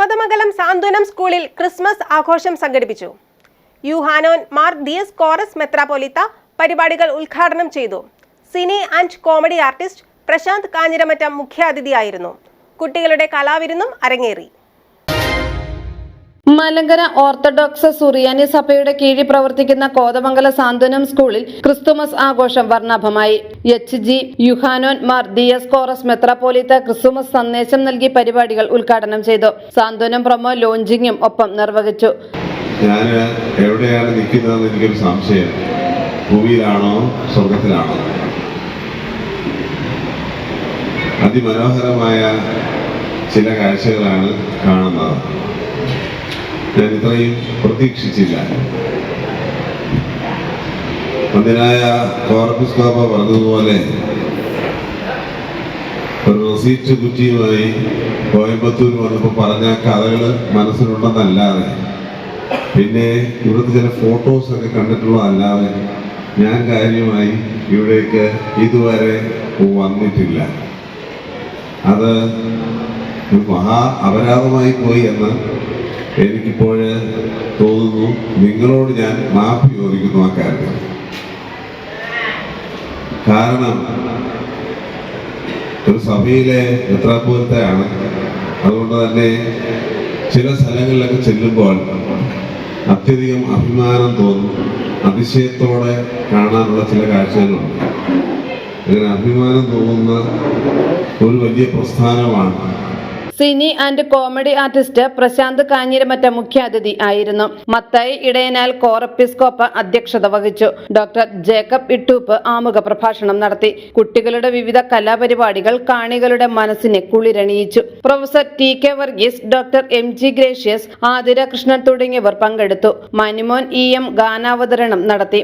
കോതമംഗലം സാന്ത്വനം സ്കൂളിൽ ക്രിസ്മസ് ആഘോഷം സംഘടിപ്പിച്ചു. യുഹാനോൻ മാർ ദിയസ് കോറസ് മെത്രാപ്പൊലീത്ത പരിപാടികൾ ഉദ്ഘാടനം ചെയ്തു. Cine and comedy artist Prashanth Kanjiramattam മുഖ്യാതിഥിയായിരുന്നു. കുട്ടികളുടെ കലാവിരുന്നും അരങ്ങേറി. മലങ്കര ഓർത്തഡോക്സ് സുറിയാനി സഭയുടെ കീഴിൽ പ്രവർത്തിക്കുന്ന കോതമംഗലം സാന്ത്വനം സ്കൂളിൽ ക്രിസ്തുമസ് ആഘോഷം വർണ്ണാഭമായി. HG യുഹാനോൻ മാർ ദിയസ് കോറസ് മെത്രാപ്പൊലീത്ത ക്രിസ്തുമസ് സന്ദേശം നൽകി പരിപാടികൾ ഉദ്ഘാടനം ചെയ്തു. സാന്ത്വനം പ്രൊമോ ലോഞ്ചിങ്ങും ഒപ്പം നിർവഹിച്ചു. ഞാൻ എവിടെയാണ് നിൽക്കുന്നതെന്ന് എനിക്കൊരു സംശയം. ഭൂമിയിലാണോ സ്വർഗത്തിലാണോ? അതിമനോഹരമായ ചില കാഴ്ചകളാണ് കാണുന്നത്. ഞാൻ ഇത്രയും പ്രതീക്ഷിച്ചില്ല. മന്ദിരായ കോർപ്പിസ്കോപ്പ പറഞ്ഞതുപോലെ ഒരു റെസീപ്റ്റ് കുറ്റിയുമായി കോയമ്പത്തൂർ വന്നപ്പോൾ പറഞ്ഞ കഥകൾ മനസ്സിലുണ്ടെന്നല്ലാതെ പിന്നെ ഇവിടുത്തെ ചില ഫോട്ടോസൊക്കെ കണ്ടിട്ടുള്ളതല്ലാതെ ഞാൻ കാര്യമായി ഇവിടേക്ക് ഇതുവരെ വന്നിട്ടില്ല. അത് മഹാ അപരാധമായി പോയി എന്ന് എനിക്കിപ്പോൾ തോന്നുന്നു. നിങ്ങളോട് ഞാൻ മാപ്പ് ചോദിക്കുന്നു ആ കാര്യത്തിൽ. കാരണം ഒരു സഭയിലെ മെത്രാപ്പൊലീത്തയാണ്. അതുകൊണ്ട് തന്നെ ചില സ്ഥലങ്ങളിലൊക്കെ ചെല്ലുമ്പോൾ അത്യധികം അഭിമാനം തോന്നും. അതിശയത്തോടെ കാണാനുള്ള ചില കാഴ്ചകളുണ്ട്. അങ്ങനെ അഭിമാനം തോന്നുന്ന ഒരു വലിയ പ്രസ്ഥാനമാണ്. Cine and comedy artist Prashanth Kanjiramattam മുഖ്യാതിഥി ആയിരുന്നു. മത്തായി ഇടയനാൽ കോറപ്പിസ്കോപ്പ അധ്യക്ഷത വഹിച്ചു. ഡോക്ടർ ജേക്കബ് ഇട്ടൂപ്പ് ആമുഖ പ്രഭാഷണം നടത്തി. കുട്ടികളുടെ വിവിധ കലാപരിപാടികൾ കാണികളുടെ മനസ്സിനെ കുളിരണിയിച്ചു. Professor TK Varghese, doctor MG Gracious, Athira Krishnan തുടങ്ങിയവർ പങ്കെടുത്തു. മനിമോൻ EM ഗാനാവതരണം നടത്തി.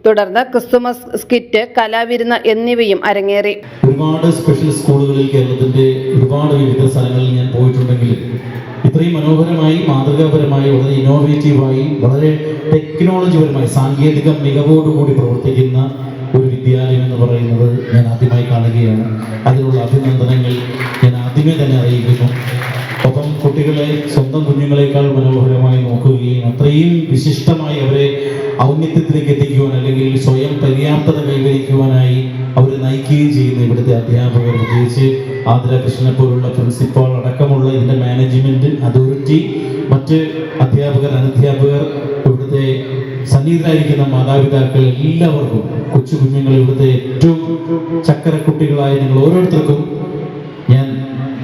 തുടർന്ന് ക്രിസ്തുമസ് സ്കിറ്റ്, കലാവിരുന്ന് എന്നിവയും അരങ്ങേറി. ഒരുപാട് സ്പെഷ്യൽ സ്കൂളുകളിൽ കേരളത്തിന്റെ ഒരുപാട് വിവിധ സ്ഥലങ്ങളിൽ ഞാൻ പോയിട്ടുണ്ടെങ്കിലും ഇത്രയും മനോഹരമായി, മാതൃകാപരമായി, വളരെ ഇന്നോവേറ്റീവായി, വളരെ ടെക്നോളജിപരമായി, സാങ്കേതിക മികവോടുകൂടി പ്രവർത്തിക്കുന്ന ഒരു വിദ്യാലയം എന്ന് പറയുന്നത് ഞാൻ ആദ്യമായി കാണുകയാണ്. അതിനുള്ള അഭിനന്ദനങ്ങൾ ഞാൻ ആദ്യമേ തന്നെ അറിയിക്കുന്നു. ഒപ്പം കുട്ടികളെ സ്വന്തം കുഞ്ഞുങ്ങളെക്കാൾ മനോഹരമായി നോക്കുകയും അത്രയും വിശിഷ്ടമായി അവരെ ഔന്നത്യത്തിലേക്ക് എത്തിക്കുവാൻ, അല്ലെങ്കിൽ സ്വയം പര്യാപ്തത കൈവരിക്കുവാനായി അവരെ നയിക്കുകയും ചെയ്യുന്ന ഇവിടുത്തെ അധ്യാപകർ, പ്രത്യേകിച്ച് ആതിര കൃഷ്ണനെ പോലുള്ള പ്രിൻസിപ്പാൾ അടക്കമുള്ള ഇതിൻ്റെ മാനേജ്മെൻറ്റ്, അതോറിറ്റി, മറ്റ് അധ്യാപകർ, അനധ്യാപകർ, ഇവിടുത്തെ സന്നിഹിതരായിരിക്കുന്ന മാതാപിതാക്കൾ, എല്ലാവർക്കും, കൊച്ചു കുഞ്ഞുങ്ങൾ, ഇവിടുത്തെ ഏറ്റവും ചക്കരക്കുട്ടികളായ നിങ്ങൾ ഓരോരുത്തർക്കും ഞാൻ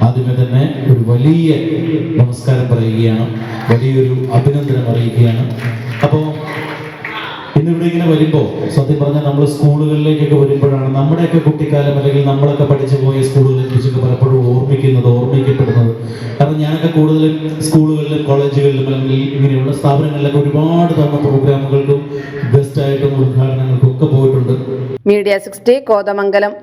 ആദ്യമേ തന്നെ ഒരു വലിയ നമസ്കാരം പറയുകയാണ്, വലിയൊരു അഭിനന്ദനം അറിയിക്കുകയാണ്. അപ്പോൾ ഇന്നിവിടെ ഇങ്ങനെ വരുമ്പോൾ സത്യം പറഞ്ഞാൽ നമ്മൾ സ്കൂളുകളിലേക്കൊക്കെ വരുമ്പോഴാണ് നമ്മുടെയൊക്കെ കുട്ടിക്കാലം, അല്ലെങ്കിൽ നമ്മളൊക്കെ പഠിച്ചു പോയ സ്കൂളുകളെ കുറിച്ചൊക്കെ പലപ്പോഴും ഓർമ്മിക്കപ്പെടുന്നത്. കാരണം ഞാനൊക്കെ കൂടുതലും സ്കൂളുകളിലും കോളേജുകളിലും അല്ലെങ്കിൽ ഇങ്ങനെയുള്ള സ്ഥാപനങ്ങളിലൊക്കെ ഒരുപാട് തവണ പ്രോഗ്രാമുകൾക്കും ഗസ്റ്റായിട്ടും ഉദ്ഘാടനങ്ങൾക്കും ഒക്കെ പോയിട്ടുണ്ട്. Media 60 കോതമംഗലം.